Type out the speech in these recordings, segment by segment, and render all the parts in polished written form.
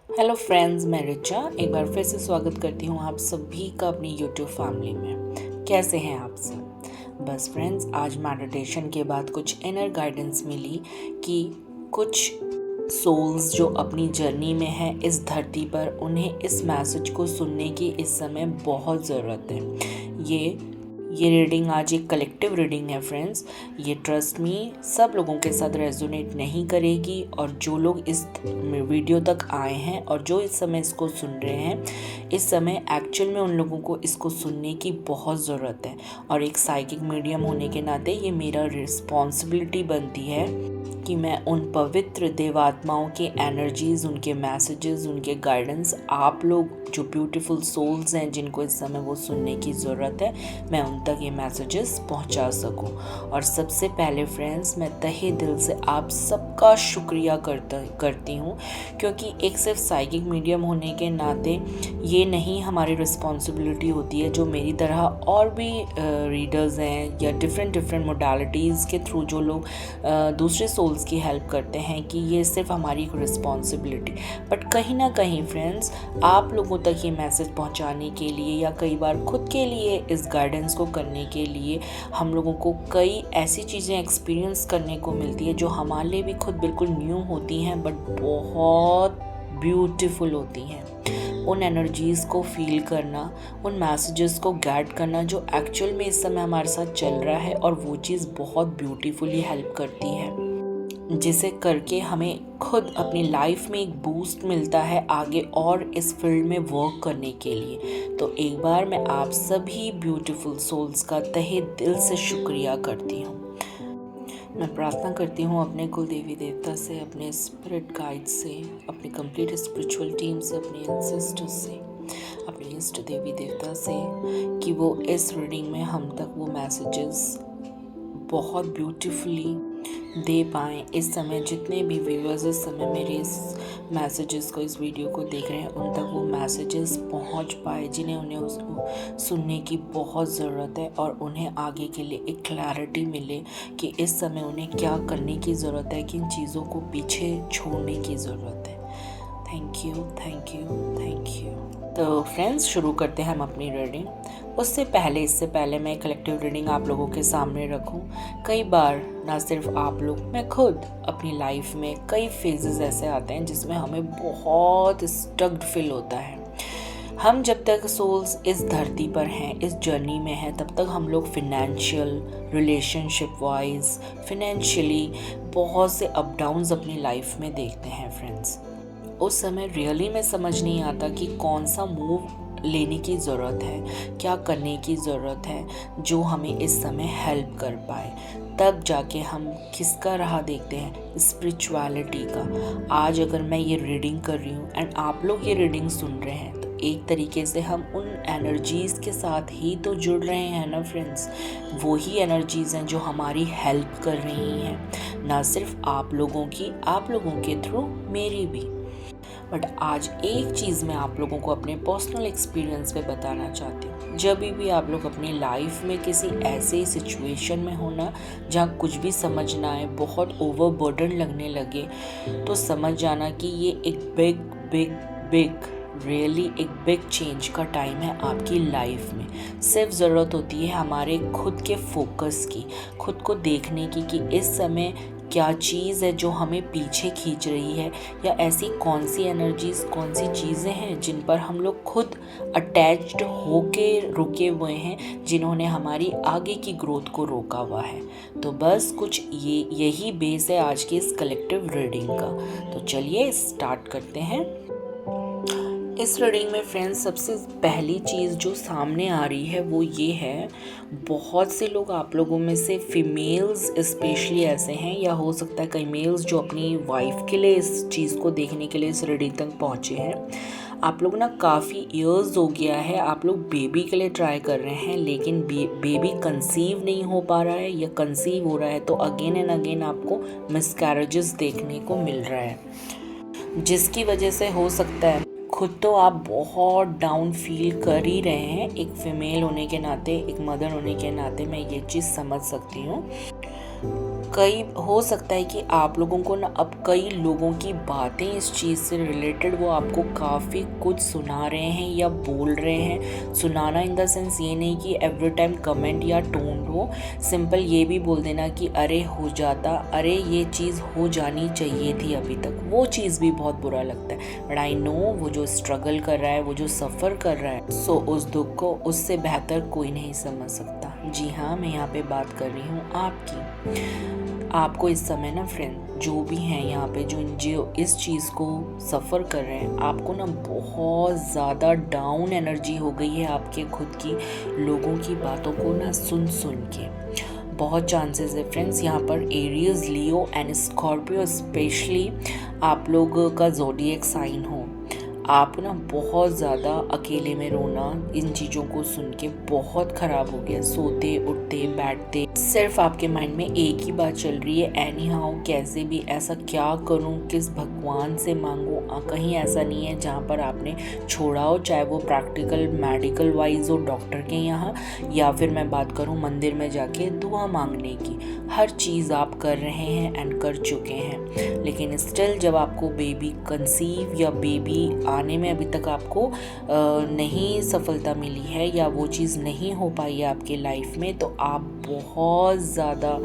Hello friends, मैं रिचा एक बार फिर से स्वागत करती हूँ आप सभी का अपनी यूट्यूब फैमिली में। कैसे हैं आप सब? बस फ्रेंड्स, आज मेडिटेशन के बाद कुछ इनर गाइडेंस मिली कि कुछ सोल्स जो अपनी जर्नी में है इस धरती पर, उन्हें इस मैसेज को सुनने की इस समय बहुत ज़रूरत है। ये रीडिंग आज एक कलेक्टिव रीडिंग है फ्रेंड्स। ये ट्रस्ट मी सब लोगों के साथ रेजोनेट नहीं करेगी, और जो लोग इस वीडियो तक आए हैं और जो इस समय इसको सुन रहे हैं, इस समय एक्चुअल में उन लोगों को इसको सुनने की बहुत ज़रूरत है। और एक साइकिक मीडियम होने के नाते ये मेरा रिस्पॉन्सिबिलिटी बनती है कि मैं उन पवित्र देवात्माओं के एनर्जीज़, उनके मैसेजेस, उनके गाइडेंस, आप लोग जो ब्यूटीफुल सोल्स हैं जिनको इस समय वो सुनने की ज़रूरत है, मैं उन तक ये मैसेजेस पहुंचा सकूं। और सबसे पहले फ्रेंड्स, मैं तहे दिल से आप सबका शुक्रिया करती हूँ, क्योंकि एक सिर्फ साइकिक मीडियम होने के नाते ये नहीं हमारी रिस्पॉन्सिबिलिटी होती है, जो मेरी तरह और भी रीडर्स हैं या डिफरेंट मोडालिटीज़ के थ्रू जो लोग दूसरे सोल्स की हेल्प करते हैं, कि ये सिर्फ हमारी एक रिस्पॉन्सिबिलिटी, बट कहीं ना कहीं फ्रेंड्स, आप लोगों तक ये मैसेज पहुंचाने के लिए या कई बार खुद के लिए इस गाइडेंस को करने के लिए हम लोगों को कई ऐसी चीज़ें एक्सपीरियंस करने को मिलती है जो हमारे लिए भी खुद बिल्कुल न्यू होती हैं, बट बहुत ब्यूटीफुल होती हैं। उन एनर्जीज़ को फील करना, उन मैसेजेस को गैट करना जो एक्चुअल में इस समय हमारे साथ चल रहा है, और वो चीज़ बहुत ब्यूटीफुली हेल्प करती है, जिसे करके हमें खुद अपनी लाइफ में एक बूस्ट मिलता है आगे और इस फील्ड में वर्क करने के लिए। तो एक बार मैं आप सभी ब्यूटीफुल सोल्स का तहे दिल से शुक्रिया करती हूँ। मैं प्रार्थना करती हूँ अपने कुल देवी देवता से, अपने स्पिरिट गाइड से, अपनी कंप्लीट स्पिरिचुअल टीम से, अपने एंसेस्टर्स से, अपने इष्ट देवी देवता से, कि वो इस रीडिंग में हम तक वो मैसेजेस बहुत ब्यूटीफुली दे पाएँ। इस समय जितने भी व्यूअर्स इस समय मेरे इस मैसेजेस को, इस वीडियो को देख रहे हैं, उन तक वो मैसेजेस पहुंच पाए जिन्हें उन्हें उसको सुनने की बहुत ज़रूरत है, और उन्हें आगे के लिए एक क्लैरिटी मिले कि इस समय उन्हें क्या करने की ज़रूरत है, किन चीज़ों को पीछे छोड़ने की ज़रूरत है। Thank you, thank you, thank you. तो फ्रेंड्स, शुरू करते हैं हम अपनी रीडिंग। इससे पहले मैं कलेक्टिव रीडिंग आप लोगों के सामने रखूं। कई बार ना सिर्फ आप लोग, मैं खुद अपनी लाइफ में कई फेजेस ऐसे आते हैं जिसमें हमें बहुत स्टक्ड फील होता है। हम जब तक सोल्स इस धरती पर हैं, इस जर्नी में हैं, तब तक हम लोग फिनेंशियल, रिलेशनशिप वाइज, फिनेंशियली बहुत से अप डाउन्स अपनी लाइफ में देखते हैं फ्रेंड्स। उस समय रियली में समझ नहीं आता कि कौन सा मूव लेने की ज़रूरत है, क्या करने की ज़रूरत है जो हमें इस समय हेल्प कर पाए। तब जाके हम किसका राह देखते हैं? स्पिरिचुअलिटी का। आज अगर मैं ये रीडिंग कर रही हूँ एंड आप लोग ये रीडिंग सुन रहे हैं, तो एक तरीके से हम उन एनर्जीज़ के साथ ही तो जुड़ रहे हैं ना फ्रेंड्स। वो ही एनर्जीज़ हैं जो हमारी हेल्प कर रही हैं, ना सिर्फ आप लोगों की, आप लोगों के थ्रू मेरी भी। बट आज एक चीज़ मैं आप लोगों को अपने पर्सनल एक्सपीरियंस पे बताना चाहती हूँ। जब भी आप लोग अपनी लाइफ में किसी ऐसे सिचुएशन में हो ना, जहाँ कुछ भी समझ ना आए, बहुत ओवरबर्डन लगने लगे, तो समझ जाना कि ये एक बिग रियली एक बिग चेंज का टाइम है आपकी लाइफ में। सिर्फ ज़रूरत होती है हमारे खुद के फोकस की, खुद को देखने की कि इस समय क्या चीज़ है जो हमें पीछे खींच रही है, या ऐसी कौन सी एनर्जीज़, कौन सी चीज़ें हैं जिन पर हम लोग खुद अटैच्ड होके रुके हुए हैं, जिन्होंने हमारी आगे की ग्रोथ को रोका हुआ है। तो बस कुछ यही बेस है आज की इस कलेक्टिव रीडिंग का। तो चलिए स्टार्ट करते हैं। इस रीडिंग में फ्रेंड्स, सबसे पहली चीज़ जो सामने आ रही है वो ये है, बहुत से लोग आप लोगों में से फीमेल्स स्पेशली ऐसे हैं, या हो सकता है कई मेल्स जो अपनी वाइफ के लिए इस चीज़ को देखने के लिए इस रीडिंग तक पहुँचे हैं। आप लोग ना काफ़ी ईयर्स हो गया है, आप लोग बेबी के लिए ट्राई कर रहे हैं, लेकिन बेबी कंसीव नहीं हो पा रहा है, या कंसीव हो रहा है तो अगेन एंड अगेन आपको मिसकैरेजेस देखने को मिल रहा है, जिसकी वजह से हो सकता है खुद तो आप बहुत डाउन फील कर ही रहे हैं। एक फीमेल होने के नाते, एक मदर होने के नाते मैं ये चीज़ समझ सकती हूँ। कई हो सकता है कि आप लोगों को ना अब कई लोगों की बातें इस चीज़ से रिलेटेड वो आपको काफ़ी कुछ सुना रहे हैं या बोल रहे हैं। सुनाना इन द सेंस ये नहीं कि एवरी टाइम कमेंट या टोन हो, सिंपल ये भी बोल देना कि अरे हो जाता, अरे ये चीज़ हो जानी चाहिए थी अभी तक, वो चीज़ भी बहुत बुरा लगता है। बट आई नो वो जो स्ट्रगल कर रहा है, वो जो सफ़र कर रहा है, सो उस दुख को उससे बेहतर कोई नहीं समझ सकता। जी हाँ, मैं यहाँ पे बात कर रही हूँ आपकी। आपको इस समय ना फ्रेंड जो भी हैं यहाँ पे जो इस चीज़ को सफ़र कर रहे हैं, आपको ना बहुत ज़्यादा डाउन एनर्जी हो गई है आपके खुद की, लोगों की बातों को ना सुन सुन के। बहुत चांसेस है फ्रेंड्स यहाँ पर Aries, Leo and Scorpio specially आप लोग का ज़ोडिएक साइन हो। आप ना बहुत ज़्यादा अकेले में रोना इन चीज़ों को सुन के बहुत ख़राब हो गया। सोते उठते बैठते सिर्फ आपके माइंड में एक ही बात चल रही है, एनी हाउ कैसे भी ऐसा क्या करूं, किस भगवान से मांगूं। कहीं ऐसा नहीं है जहां पर आपने छोड़ा हो, चाहे वो प्रैक्टिकल मेडिकल वाइज हो डॉक्टर के यहाँ, या फिर मैं बात करूं मंदिर में जाके दुआ मांगने की। हर चीज़ आप कर रहे हैं एंड कर चुके हैं, लेकिन स्टिल जब आपको बेबी कंसीव या बेबी आने में अभी तक आपको नहीं सफलता मिली है या वो चीज़ नहीं हो पाई है आपके लाइफ में, तो आप बहुत ज़्यादा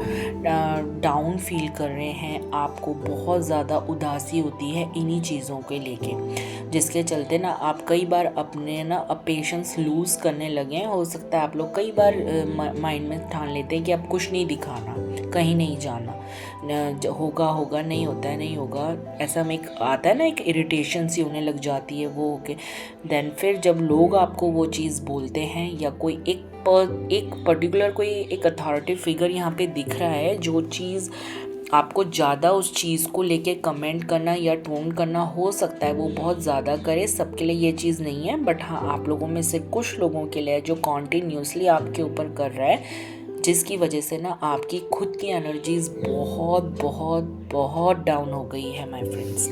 डाउन फील कर रहे हैं। आपको बहुत ज़्यादा उदासी होती है इन्हीं चीज़ों के लेके, जिसके चलते ना आप कई बार अपने ना पेशेंस लूज़ करने लगे हैं। हो सकता है आप लोग कई बार माइंड में ठान लेते हैं कि अब कुछ नहीं दिखाना, कहीं नहीं जाना, होगा होगा, नहीं होता है नहीं होगा, ऐसा में एक आता है ना, एक इरिटेशन सी होने लग जाती है वो होके। देन फिर जब लोग आपको वो चीज़ बोलते हैं या कोई एक पर्टिकुलर कोई एक अथॉरिटी फिगर यहाँ पे दिख रहा है, जो चीज़ आपको ज़्यादा उस चीज़ को लेके कमेंट करना या टोन करना, हो सकता है वो बहुत ज़्यादा करे। सबके लिए ये चीज़ नहीं है, बट हाँ आप लोगों में से कुछ लोगों के लिए जो कॉन्टिन्यूसली आपके ऊपर कर रहा है, जिसकी वजह से ना आपकी खुद की एनर्जीज़ बहुत बहुत बहुत डाउन हो गई है माय फ्रेंड्स,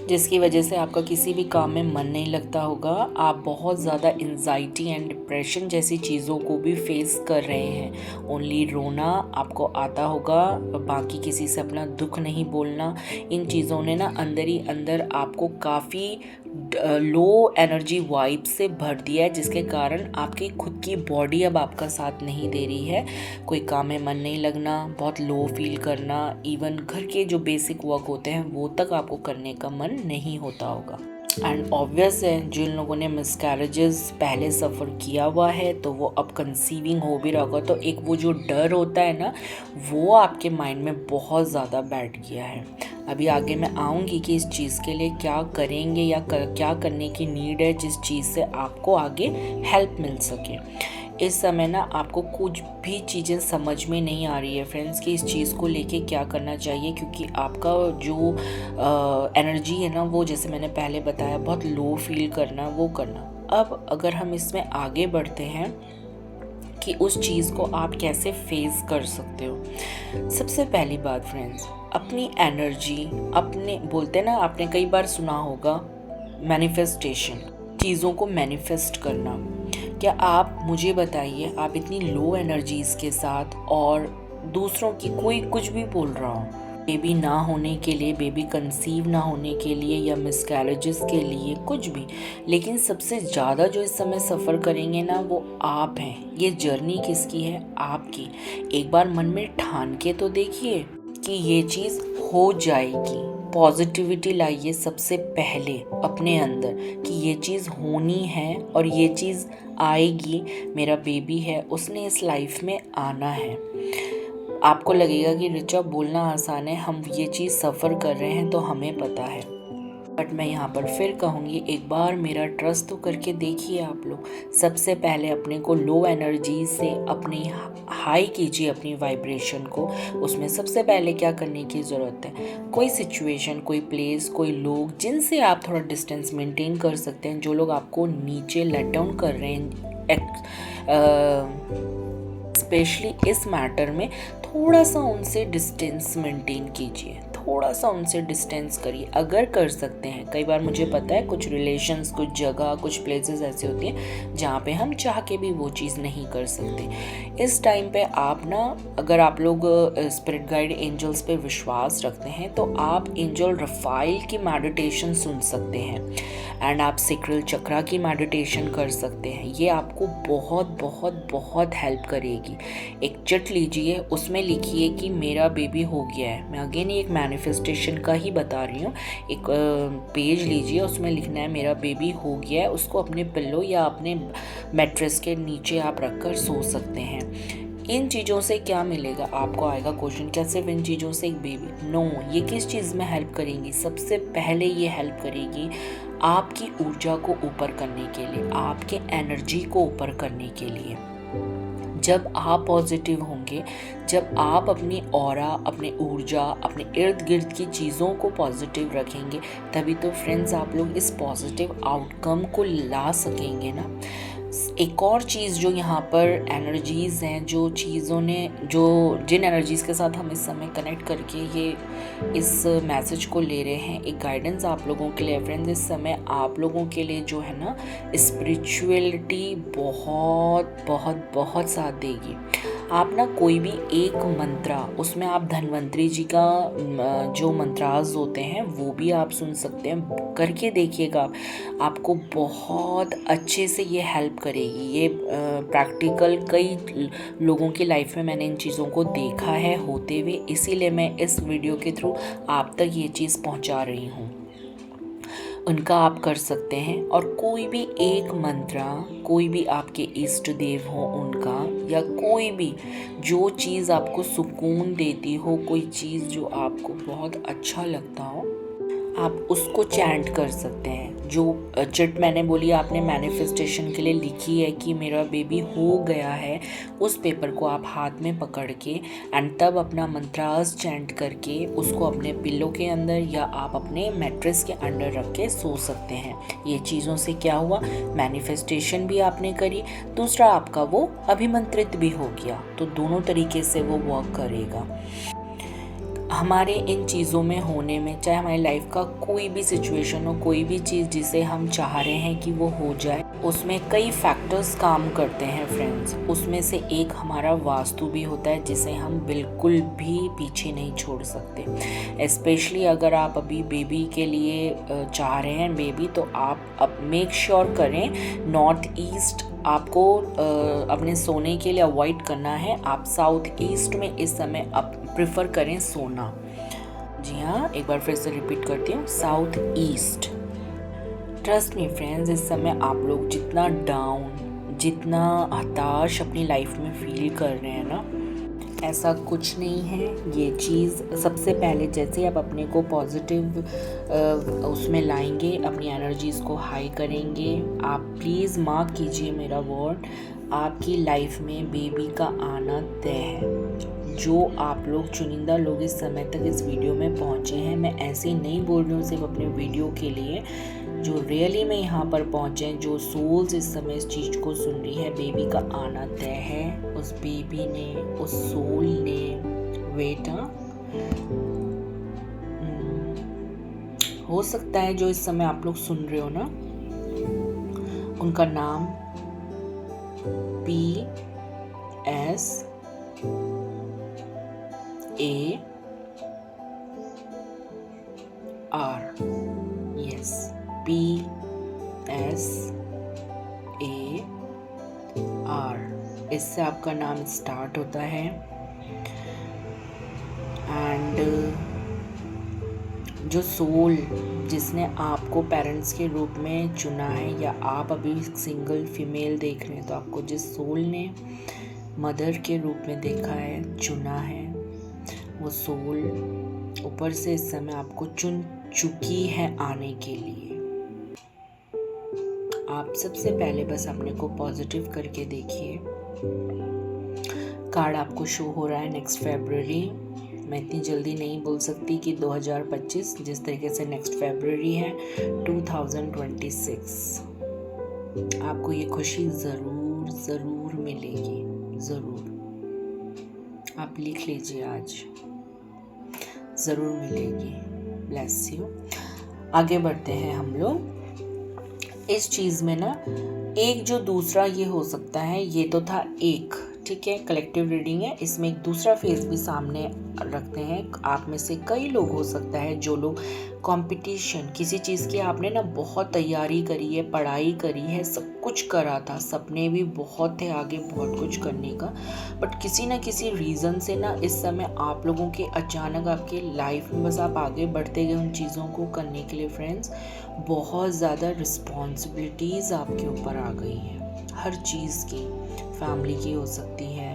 जिसकी वजह से आपका किसी भी काम में मन नहीं लगता होगा। आप बहुत ज़्यादा एंजाइटी एंड डिप्रेशन जैसी चीज़ों को भी फेस कर रहे हैं। ओनली रोना आपको आता होगा, बाकी किसी से अपना दुख नहीं बोलना। इन चीज़ों ने ना अंदर ही अंदर आपको काफ़ी लो एनर्जी वाइब से भर दिया है, जिसके कारण आपकी खुद की बॉडी अब आपका साथ नहीं दे रही है। कोई काम में मन नहीं लगना, बहुत लो फील करना, इवन घर के जो बेसिक वर्क होते हैं वो तक आपको करने का मन नहीं होता होगा। एंड ऑब्वियस है, जिन लोगों ने मिसकैरेजेस पहले सफ़र किया हुआ है तो वो अब कंसीविंग हो भी रहा होगा, तो एक वो जो डर होता है ना, वो आपके माइंड में बहुत ज़्यादा बैठ गया है। अभी आगे मैं आऊँगी कि इस चीज़ के लिए क्या करेंगे या क्या करने की नीड है, जिस चीज़ से आपको आगे हेल्प मिल सके। इस समय ना आपको कुछ भी चीज़ें समझ में नहीं आ रही है फ्रेंड्स कि इस चीज़ को लेके क्या करना चाहिए, क्योंकि आपका जो एनर्जी है ना, वो जैसे मैंने पहले बताया, बहुत लो फील करना, वो करना। अब अगर हम इसमें आगे बढ़ते हैं कि उस चीज़ को आप कैसे फेस कर सकते हो। सबसे पहली बात फ्रेंड्स, अपनी एनर्जी, अपने बोलते हैं ना, आपने कई बार सुना होगा मैनिफेस्टेशन, चीज़ों को मैनिफेस्ट करना। क्या आप मुझे बताइए, आप इतनी लो एनर्जीज़ के साथ और दूसरों की कोई कुछ भी बोल रहा हो, बेबी ना होने के लिए, बेबी कंसीव ना होने के लिए या मिसकैरेजेस के लिए, कुछ भी, लेकिन सबसे ज़्यादा जो इस समय सफ़र करेंगे ना वो आप हैं। ये जर्नी किसकी है? आपकी। एक बार मन में ठान के तो देखिए कि ये चीज़ हो जाएगी। पॉजिटिविटी लाइए सबसे पहले अपने अंदर कि ये चीज़ होनी है और ये चीज़ आएगी। मेरा बेबी है, उसने इस लाइफ में आना है। आपको लगेगा कि रिचा बोलना आसान है, हम ये चीज़ सफ़र कर रहे हैं तो हमें पता है, बट मैं यहाँ पर फिर कहूँगी, एक बार मेरा ट्रस्ट तो करके देखिए आप लोग। सबसे पहले अपने को लो एनर्जी से अपनी हाई कीजिए, अपनी वाइब्रेशन को। उसमें सबसे पहले क्या करने की ज़रूरत है, कोई सिचुएशन, कोई प्लेस, कोई लोग जिनसे आप थोड़ा डिस्टेंस मेंटेन कर सकते हैं, जो लोग आपको नीचे लेट डाउन कर रहे हैं स्पेशली इस मैटर में, थोड़ा सा उनसे डिस्टेंस मेंटेन कीजिए, थोड़ा सा उनसे डिस्टेंस करिए अगर कर सकते हैं। कई बार मुझे पता है कुछ रिलेशंस, कुछ जगह, कुछ प्लेसेस ऐसे होती हैं जहाँ पे हम चाह के भी वो चीज़ नहीं कर सकते। इस टाइम पे आप ना, अगर आप लोग स्पिरिट गाइड एंजल्स पे विश्वास रखते हैं तो आप एंजल रफाइल की मेडिटेशन सुन सकते हैं एंड आप सेक्रल चक्रा की मेडिटेशन कर सकते हैं। ये आपको बहुत बहुत बहुत हेल्प करेगी। एक चिट लीजिए, उसमें लिखिए कि मेरा बेबी हो गया है। मैं अगेन एक मैनिफेस्टेशन का ही बता रही हूँ। एक पेज लीजिए, उसमें लिखना है मेरा बेबी हो गया है। उसको अपने पिल्लो या अपने मैट्रेस के नीचे आप रखकर सो सकते हैं। इन चीज़ों से क्या मिलेगा आपको? आएगा क्वेश्चन, क्या सिर्फ इन चीज़ों से एक बेबी? नो, ये किस चीज़ में हेल्प करेंगी? सबसे पहले ये हेल्प करेगी आपकी ऊर्जा को ऊपर करने के लिए, आपके एनर्जी को ऊपर करने के लिए। जब आप पॉजिटिव होंगे, जब आप अपनी ऑरा, अपने ऊर्जा, अपने इर्द गिर्द की चीज़ों को पॉजिटिव रखेंगे, तभी तो फ्रेंड्स आप लोग इस पॉजिटिव आउटकम को ला सकेंगे ना। एक और चीज़ जो यहाँ पर एनर्जीज़ हैं, जो चीज़ों ने, जो जिन एनर्जीज़ के साथ हम इस समय कनेक्ट करके ये इस मैसेज को ले रहे हैं, एक गाइडेंस आप लोगों के लिए फ्रेंड्स, इस समय आप लोगों के लिए जो है ना, स्पिरिचुअलिटी बहुत बहुत बहुत साथ देगी। आप ना कोई भी एक मंत्रा, उसमें आप धन्वंतरी जी का जो मंत्रास होते हैं वो भी आप सुन सकते हैं, करके देखिएगा। आपको बहुत अच्छे से ये हेल्प करेगी। ये प्रैक्टिकल कई लोगों की लाइफ में मैंने इन चीज़ों को देखा है होते हुए, इसीलिए मैं इस वीडियो के थ्रू आप तक ये चीज़ पहुंचा रही हूँ। उनका आप कर सकते हैं। और कोई भी एक मंत्रा, कोई भी आपके इष्ट देव हो उनका, या कोई भी जो चीज़ आपको सुकून देती हो, कोई चीज़ जो आपको बहुत अच्छा लगता हो, आप उसको चैंट कर सकते हैं। जो चिट मैंने बोली आपने मैनिफेस्टेशन के लिए लिखी है कि मेरा बेबी हो गया है, उस पेपर को आप हाथ में पकड़ के एंड तब अपना मंत्रास चैंट करके उसको अपने पिल्लो के अंदर या आप अपने मैट्रेस के अंदर रख के सो सकते हैं। ये चीज़ों से क्या हुआ, मैनिफेस्टेशन भी आपने करी, दूसरा आपका वो अभिमंत्रित भी हो गया। तो दोनों तरीके से वो वर्क करेगा। हमारे इन चीज़ों में होने में, चाहे हमारी लाइफ का कोई भी सिचुएशन हो, कोई भी चीज़ जिसे हम चाह रहे हैं कि वो हो जाए, उसमें कई फैक्टर्स काम करते हैं फ्रेंड्स। उसमें से एक हमारा वास्तु भी होता है, जिसे हम बिल्कुल भी पीछे नहीं छोड़ सकते। स्पेशली अगर आप अभी बेबी के लिए चाह रहे हैं बेबी, तो आप अब मेक श्योर करें नॉर्थ ईस्ट आपको अपने सोने के लिए अवॉइड करना है। आप साउथ ईस्ट में इस समय आप प्रेफर करें सोना। जी हाँ, एक बार फिर से रिपीट करती हूँ, south east. Trust me friends, इस समय आप लोग जितना डाउन, जितना हताश अपनी लाइफ में फील कर रहे हैं ना, ऐसा कुछ नहीं है। ये चीज़ सबसे पहले जैसे आप अपने को पॉजिटिव उसमें लाएंगे, अपनी एनर्जीज़ को हाई करेंगे, आप प्लीज़ मार्क कीजिए मेरा वर्ड, आपकी लाइफ में बेबी का आना तय है। जो आप लोग चुनिंदा लोग इस समय तक इस वीडियो में पहुँचे हैं, मैं ऐसे ही नहीं बोल रही हूँ सिर्फ अपने वीडियो के लिए, जो रियली में यहाँ पर पहुँचे, जो सोल्स इस समय इस चीज़ को सुन रही है, बेबी का आना तय है। उस बेबी ने, उस सोल ने, बेटा हो सकता है जो इस समय आप लोग सुन रहे हो ना, उनका नाम PSAR, यस, PSAR, इससे आपका नाम स्टार्ट होता है। एंड जो सोल जिसने आपको पेरेंट्स के रूप में चुना है, या आप अभी सिंगल फीमेल देख रहे हैं, तो आपको जिस सोल ने मदर के रूप में देखा है, चुना है, वो सोल ऊपर से इस समय आपको चुन चुकी है आने के लिए। आप सबसे पहले बस अपने को पॉजिटिव करके देखिए। कार्ड आपको शो हो रहा है नेक्स्ट फरवरी। मैं इतनी जल्दी नहीं बोल सकती कि 2025, जिस तरीके से नेक्स्ट फरवरी है 2026, आपको ये खुशी ज़रूर ज़रूर मिलेगी, ज़रूर। आप लिख लीजिए आज, ज़रूर मिलेगी। Bless you. आगे बढ़ते हैं हम लोग। इस चीज़ में ना एक जो दूसरा ये हो सकता है, ये तो था एक, ठीक है, कलेक्टिव रीडिंग है, इसमें एक दूसरा फेस भी सामने रखते हैं। आप में से कई लोग हो सकता है जो लोग कंपटीशन किसी चीज़ की आपने ना बहुत तैयारी करी है, पढ़ाई करी है, सब कुछ करा था, सपने भी बहुत थे आगे बहुत कुछ करने का, बट किसी ना किसी रीज़न से ना इस समय आप लोगों के अचानक आपके लाइफ में बस आप आगे बढ़ते गए उन चीज़ों को करने के लिए फ्रेंड्स, बहुत ज़्यादा रिस्पॉन्सिबिलिटीज़ आपके ऊपर आ गई हैं हर चीज़ की। फैमिली की हो सकती है,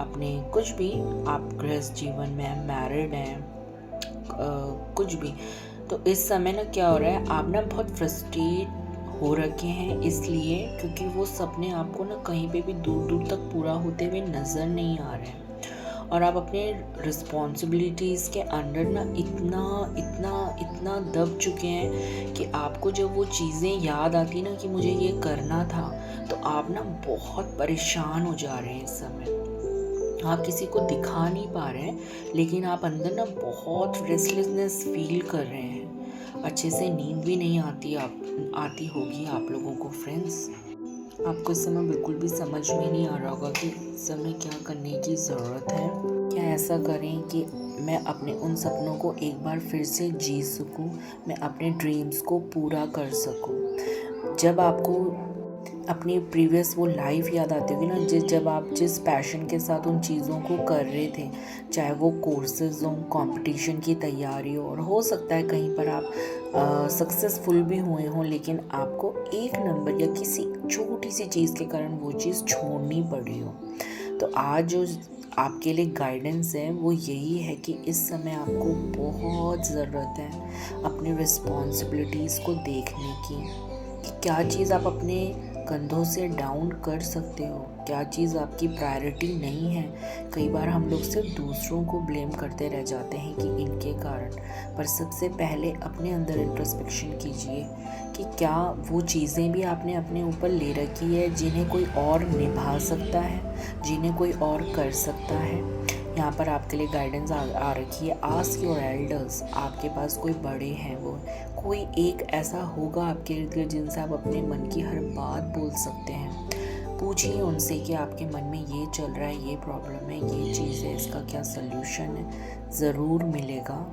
अपने कुछ भी, आप गृहस्थ जीवन में मैरिड हैं, कुछ भी। तो इस समय ना क्या हो रहा है, आप ना बहुत फ्रस्ट्रेट हो रखे हैं, इसलिए क्योंकि वो सपने आपको ना कहीं पे भी दूर दूर तक पूरा होते हुए नज़र नहीं आ रहे हैं, और आप अपने रिस्पॉन्सिबिलिटीज़ के अंडर ना इतना इतना इतना दब चुके हैं कि आपको जब वो चीज़ें याद आती ना कि मुझे ये करना था, तो आप ना बहुत परेशान हो जा रहे हैं इस समय। आप किसी को दिखा नहीं पा रहे हैं, लेकिन आप अंदर ना बहुत रेस्टलेसनेस फील कर रहे हैं। अच्छे से नींद भी नहीं आती होगी आप लोगों को फ्रेंड्स। आपको इस समय बिल्कुल भी समझ में नहीं आ रहा होगा कि इस समय क्या करने की ज़रूरत है। क्या ऐसा करें कि मैं अपने उन सपनों को एक बार फिर से जी सकूं, मैं अपने ड्रीम्स को पूरा कर सकूं। जब आपको अपनी प्रीवियस वो लाइफ याद आती होगी ना, जब आप जिस पैशन के साथ उन चीज़ों को कर रहे थे, चाहे वो कोर्सेज हों, कंपटीशन की तैयारी हो, और हो सकता है कहीं पर आप सक्सेसफुल भी हुए हों, लेकिन आपको एक नंबर या किसी छोटी सी चीज़ के कारण वो चीज़ छोड़नी पड़ी हो। तो आज जो आपके लिए गाइडेंस है वो यही है कि इस समय आपको बहुत ज़रूरत है अपनी रिस्पॉन्सिबिलिटीज़ को देखने की, कि क्या चीज़ आप अपने कंधों से डाउन कर सकते हो, क्या चीज़ आपकी प्रायोरिटी नहीं है। कई बार हम लोग सिर्फ दूसरों को ब्लेम करते रह जाते हैं कि इनके कारण, पर सबसे पहले अपने अंदर इंट्रोस्पेक्शन कीजिए कि क्या वो चीज़ें भी आपने अपने ऊपर ले रखी है जिन्हें कोई और निभा सकता है, जिन्हें कोई और कर सकता है। यहाँ पर आपके लिए गाइडेंस आ रखी है, आस्क योर एल्डर्स। आपके पास कोई बड़े हैं, वो कोई एक ऐसा होगा आपके इर्द गिर्द जिनसे आप अपने मन की हर बात बोल सकते हैं। पूछिए उनसे कि आपके मन में ये चल रहा है, ये प्रॉब्लम है, ये चीज़ है, इसका क्या सल्यूशन है, ज़रूर मिलेगा।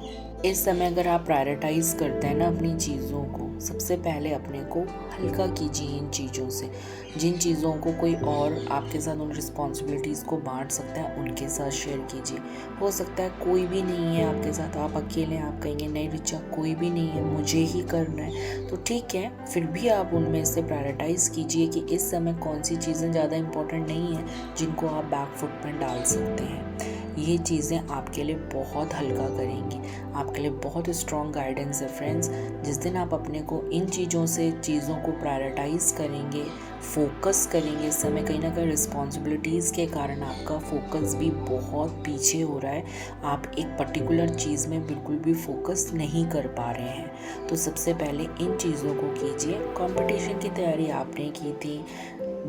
इस समय अगर आप प्रायोरिटाइज़ करते हैं ना अपनी चीज़ों को, सबसे पहले अपने को हल्का कीजिए इन चीज़ों से। जिन चीज़ों को कोई और आपके साथ उन रिस्पॉन्सिबिलिटीज़ को बांट सकता है, उनके साथ शेयर कीजिए। हो सकता है कोई भी नहीं है आपके साथ, आप अकेले, आप कहेंगे नहीं रिचा कोई भी नहीं है, मुझे ही करना है, तो ठीक है, फिर भी आप उनमें से प्रायोरिटाइज़ कीजिए कि इस समय कौन सी चीज़ें ज़्यादा इंपॉर्टेंट नहीं है जिनको आप बैक फुट में डाल सकते हैं। ये चीज़ें आपके लिए बहुत हल्का करेंगी, आपके लिए बहुत स्ट्रॉन्ग गाइडेंस है फ्रेंड्स। जिस दिन आप अपने को इन चीज़ों को प्रायोरिटाइज़ करेंगे, फोकस करेंगे, इस समय कहीं ना कहीं रिस्पॉन्सिबिलिटीज़ के कारण आपका फोकस भी बहुत पीछे हो रहा है, आप एक पर्टिकुलर चीज़ में बिल्कुल भी फोकस नहीं कर पा रहे हैं। तो सबसे पहले इन चीज़ों को कीजिए। कंपटीशन की तैयारी आपने की थी,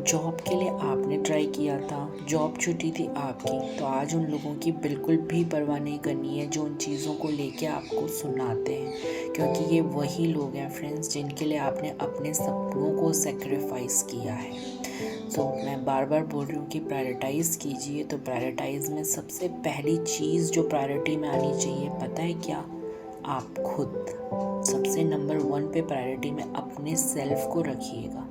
जॉब के लिए आपने ट्राई किया था, जॉब छुट्टी थी आपकी, तो आज उन लोगों की बिल्कुल भी परवाह नहीं करनी है जो उन चीज़ों को लेके आपको सुनाते हैं, क्योंकि ये वही लोग हैं फ्रेंड्स जिनके लिए आपने अपने सपनों को सेक्रीफाइस किया है। तो मैं बार बार बोल रही हूँ कि प्रायोरिटाइज़ कीजिए। तो प्रायोरिटाइज़ में सबसे पहली चीज़ जो प्रायोरिटी में आनी चाहिए पता है क्या? आप खुद सबसे नंबर 1 पे प्रायोरिटी में अपने सेल्फ को रखिएगा।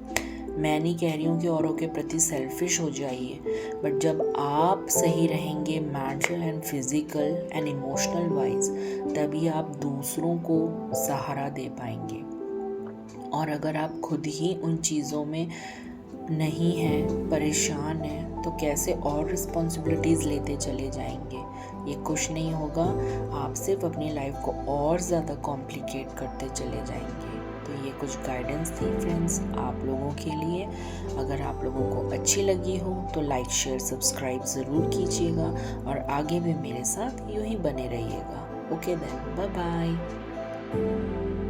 मैं नहीं कह रही हूँ कि औरों के प्रति सेल्फिश हो जाइए, बट जब आप सही रहेंगे mental and physical and emotional wise, तभी आप दूसरों को सहारा दे पाएंगे। और अगर आप खुद ही उन चीज़ों में नहीं हैं, परेशान हैं, तो कैसे और रिस्पॉन्सिबिलिटीज़ लेते चले जाएंगे? ये कुछ नहीं होगा, आप सिर्फ अपनी लाइफ को और ज़्यादा कॉम्प्लिकेट करते चले जाएंगे। तो ये कुछ गाइडेंस थी फ्रेंड्स आप लोगों के लिए। अगर आप लोगों को अच्छी लगी हो तो लाइक शेयर सब्सक्राइब ज़रूर कीजिएगा, और आगे भी मेरे साथ यूँ ही बने रहिएगा। Okay then, bye bye.